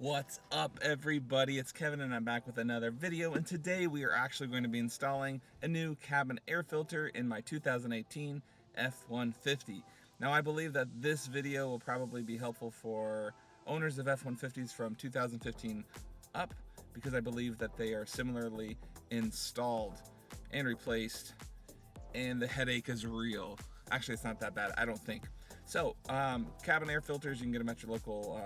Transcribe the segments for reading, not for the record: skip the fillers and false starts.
What's up, everybody? It's Kevin and I'm back with another video, and today we are actually going to be installing a new cabin air filter in my 2018 F-150. Now, I believe that this video will probably be helpful for owners of F-150s from 2015 up, because I believe that they are similarly installed and replaced, and the headache is real. Actually, it's not that bad, I don't think. So, cabin air filters, you can get them at your local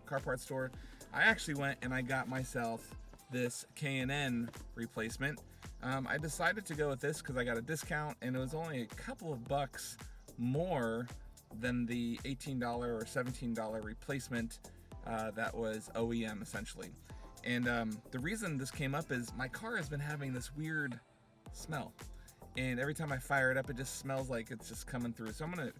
car parts store. I actually went and I got myself this K&N replacement. I decided to go with this because I got a discount and it was only a couple of bucks more than the $18 or $17 replacement that was OEM essentially. And the reason this came up is my car has been having this weird smell. And every time I fire it up, it just smells like it's just coming through. So I'm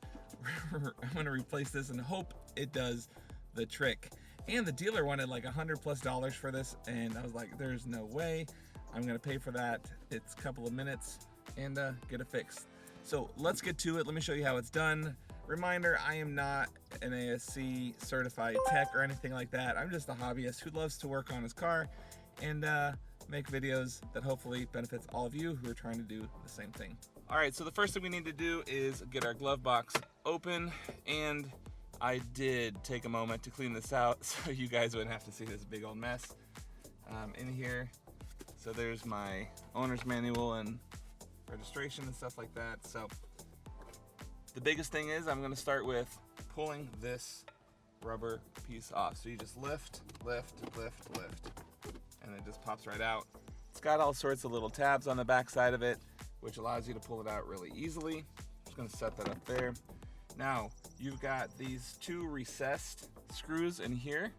gonna replace this and hope it does the trick. And the dealer wanted like $100+ for this, and I was like, there's no way I'm gonna pay for that. It's a couple of minutes and get it fixed. So let's get to it. Let me show you how it's done. Reminder, I am not an ASC certified tech or anything like that. I'm just a hobbyist who loves to work on his car and make videos that hopefully benefits all of you who are trying to do the same thing. All right, so the first thing we need to do is get our glove box open, and I did take a moment to clean this out so you guys wouldn't have to see this big old mess in here. So there's my owner's manual and registration and stuff like that. So the biggest thing is I'm gonna start with pulling this rubber piece off. So you just lift, lift, lift, lift, and it just pops right out. It's got all sorts of little tabs on the back side of it, which allows you to pull it out really easily. I'm just gonna set that up there. Now, you've got these two recessed screws in here,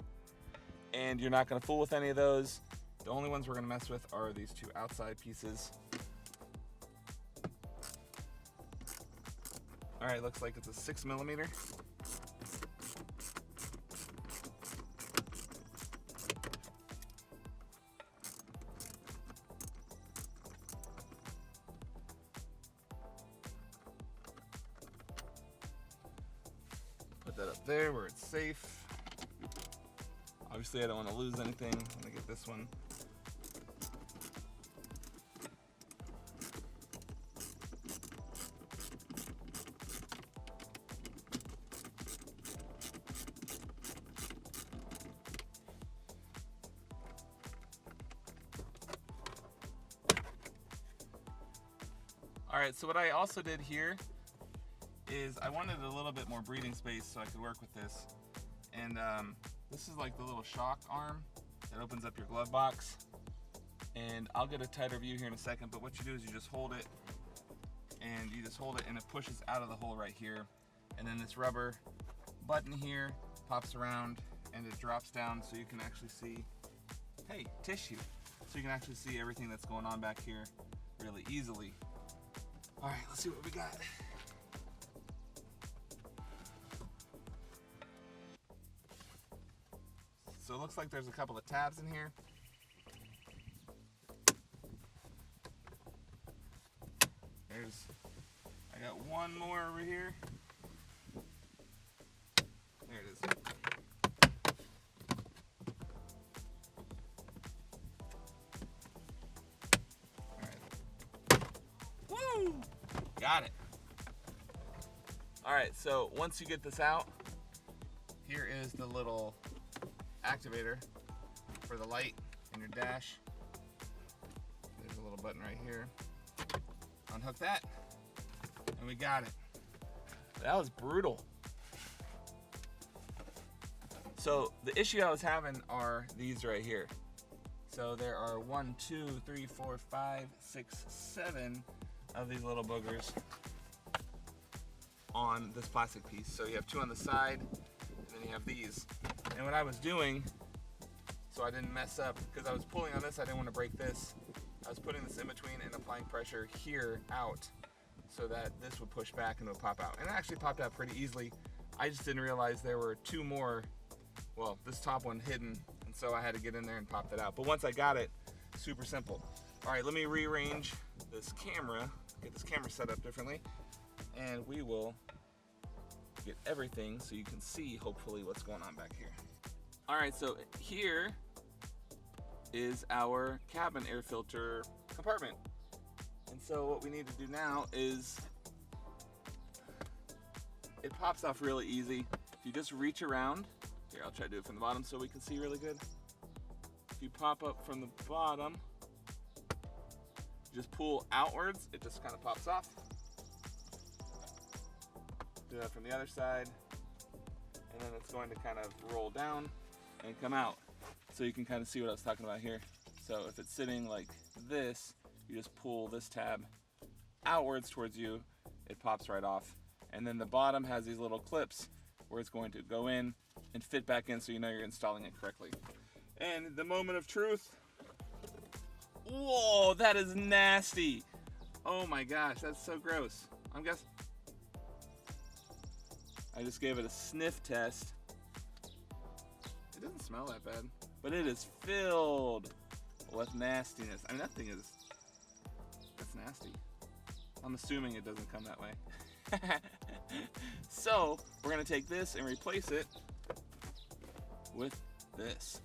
and you're not gonna fool with any of those. The only ones we're gonna mess with are these two outside pieces. All right, looks like it's a 6mm. Put that up there where it's safe. Obviously, I don't want to lose anything. I'm gonna get this one. All right, so what I also did here is I wanted a little bit more breathing space so I could work with this. And this is like the little shock arm that opens up your glove box. And I'll get a tighter view here in a second, but what you do is you just hold it, and you just hold it and it pushes out of the hole right here. And then this rubber button here pops around and it drops down so you can actually see, hey, tissue. So you can actually see everything that's going on back here really easily. All right, let's see what we got. So it looks like there's a couple of tabs in here. I got one more over here. There it is. Woo! Got it. All right, so once you get this out, here is the little activator for the light in your dash. There's a little button right here. Unhook that, and we got it. That was brutal. So the issue I was having are these right here. So there are 1, 2, 3, 4, 5, 6, 7 of these little boogers on this plastic piece. So you have 2 on the side, and then you have these. And what I was doing, so I didn't mess up, because I was pulling on this, I didn't want to break this. I was putting this in between and applying pressure here out so that this would push back and it would pop out. And it actually popped out pretty easily. I just didn't realize there were 2 more, well, this top one hidden, and so I had to get in there and pop that out. But once I got it, super simple. All right, let me rearrange this camera, get this camera set up differently, and we will get everything so you can see hopefully what's going on back here. All right, so here is our cabin air filter compartment. And so what we need to do now is, it pops off really easy. If you just reach around, here I'll try to do it from the bottom so we can see really good. If you pop up from the bottom, just pull outwards, it just kind of pops off. Do that from the other side, and then it's going to kind of roll down and come out. So you can kind of see what I was talking about here. So if it's sitting like this, you just pull this tab outwards towards you, it pops right off. And then the bottom has these little clips where it's going to go in and fit back in so you know you're installing it correctly. And the moment of truth. Whoa, that is nasty. Oh my gosh, that's so gross. I'm guessing. I just gave it a sniff test. It doesn't smell that bad, but it is filled with nastiness. I mean, that thing is, that's nasty. I'm assuming it doesn't come that way. So we're gonna take this and replace it with this.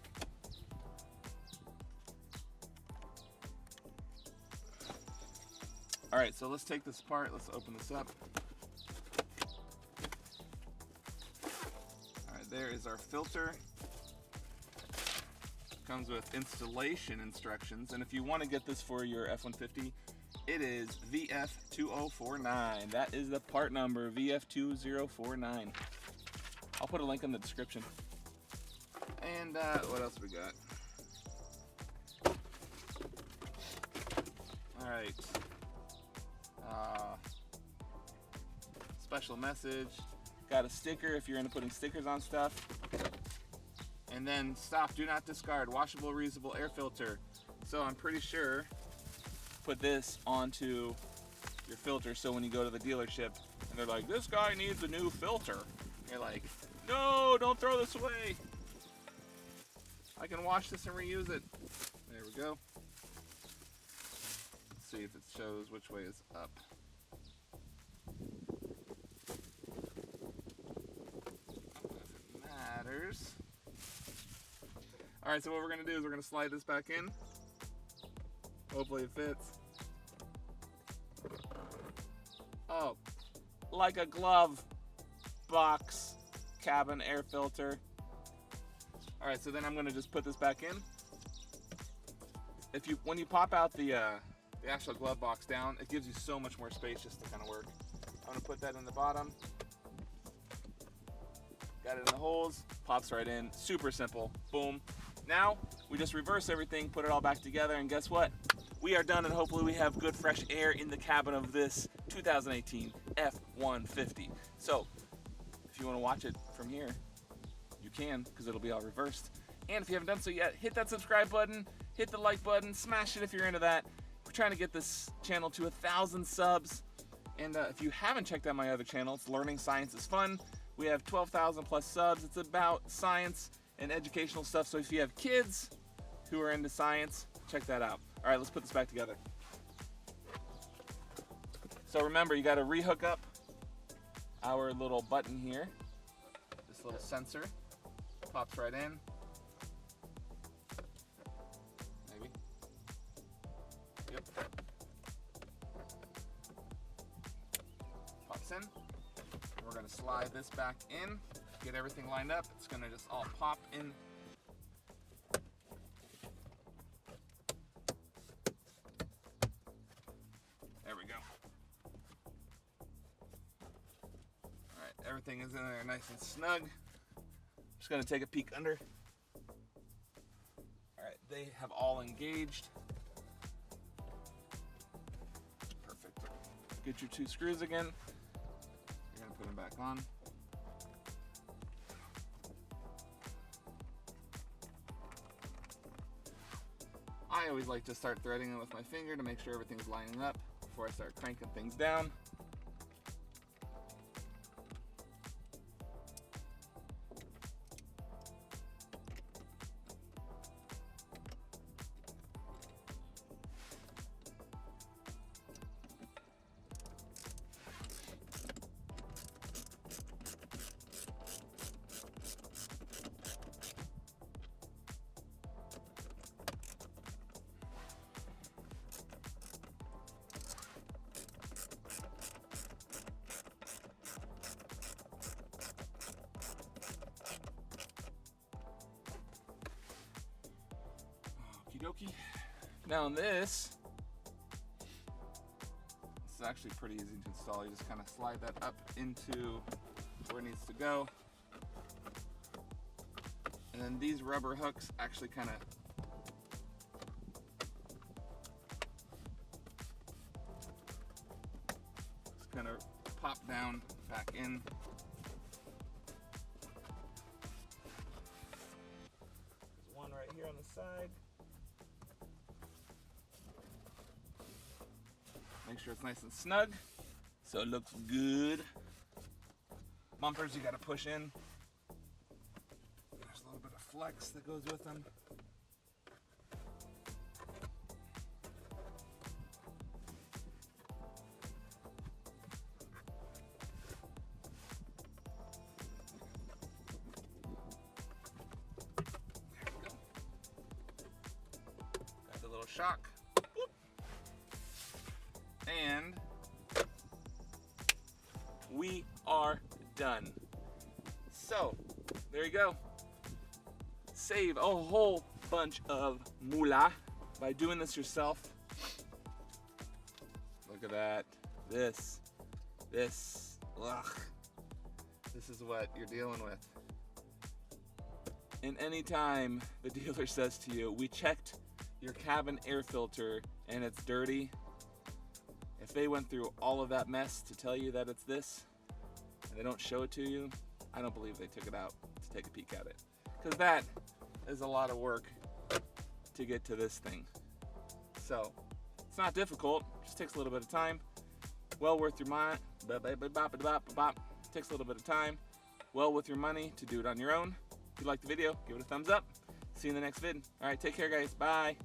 All right, so let's take this apart. Let's open this up. All right, there is our filter. Comes with installation instructions, and if you want to get this for your F-150, it is VF2049. That is the part number, VF2049. I'll put a link in the description. And what else we got? All right. Special message. Got a sticker if you're into putting stickers on stuff. And then stop, do not discard, washable, reusable air filter. So I'm pretty sure put this onto your filter so when you go to the dealership and they're like, this guy needs a new filter. You're like, no, don't throw this away. I can wash this and reuse it. There we go. Let's see if it shows which way is up. If it matters. All right, so what we're gonna do is we're gonna slide this back in. Hopefully it fits. Oh, like a glove box cabin air filter. All right, so then I'm gonna just put this back in. When you pop out the actual glove box down, it gives you so much more space just to kind of work. I'm gonna put that in the bottom. Got it in the holes, pops right in, super simple, boom. Now, we just reverse everything, put it all back together, and guess what? We are done, and hopefully we have good fresh air in the cabin of this 2018 F-150. So, if you want to watch it from here, you can, because it'll be all reversed. And if you haven't done so yet, hit that subscribe button, hit the like button, smash it if you're into that. We're trying to get this channel to 1,000 subs. And if you haven't checked out my other channel, it's Learning Science is Fun. We have 12,000 plus subs. It's about science and educational stuff. So if you have kids who are into science, check that out. All right, let's put this back together. So remember, you got to rehook up our little button here. This little sensor pops right in. Maybe. Yep. Pops in. We're going to slide this back in, get everything lined up. It's going to just all pop in. There we go. All right, everything is in there nice and snug. Just going to take a peek under. All right, they have all engaged. Perfect. Get your 2 screws again. You're going to put them back on. I always like to start threading it with my finger to make sure everything's lining up before I start cranking things down. dokie. Now this is actually pretty easy to install. You just kind of slide that up into where it needs to go. And then these rubber hooks actually kind of pop down back in. There's one right here on the side. Make sure it's nice and snug so it looks good. Bumpers you gotta push in. There's a little bit of flex that goes with them. Got the little shock. And we are done. So there you go. Save a whole bunch of moolah by doing this yourself. Look at that. This, ugh. This is what you're dealing with. And anytime the dealer says to you, we checked your cabin air filter and it's dirty, if they went through all of that mess to tell you that it's this, and they don't show it to you, I don't believe they took it out to take a peek at it. Because that is a lot of work to get to this thing. So, it's not difficult, just takes a little bit of time. Well worth your money. Takes a little bit of time. Well worth your money to do it on your own. If you liked the video, give it a thumbs up. See you in the next vid. Alright, take care guys. Bye.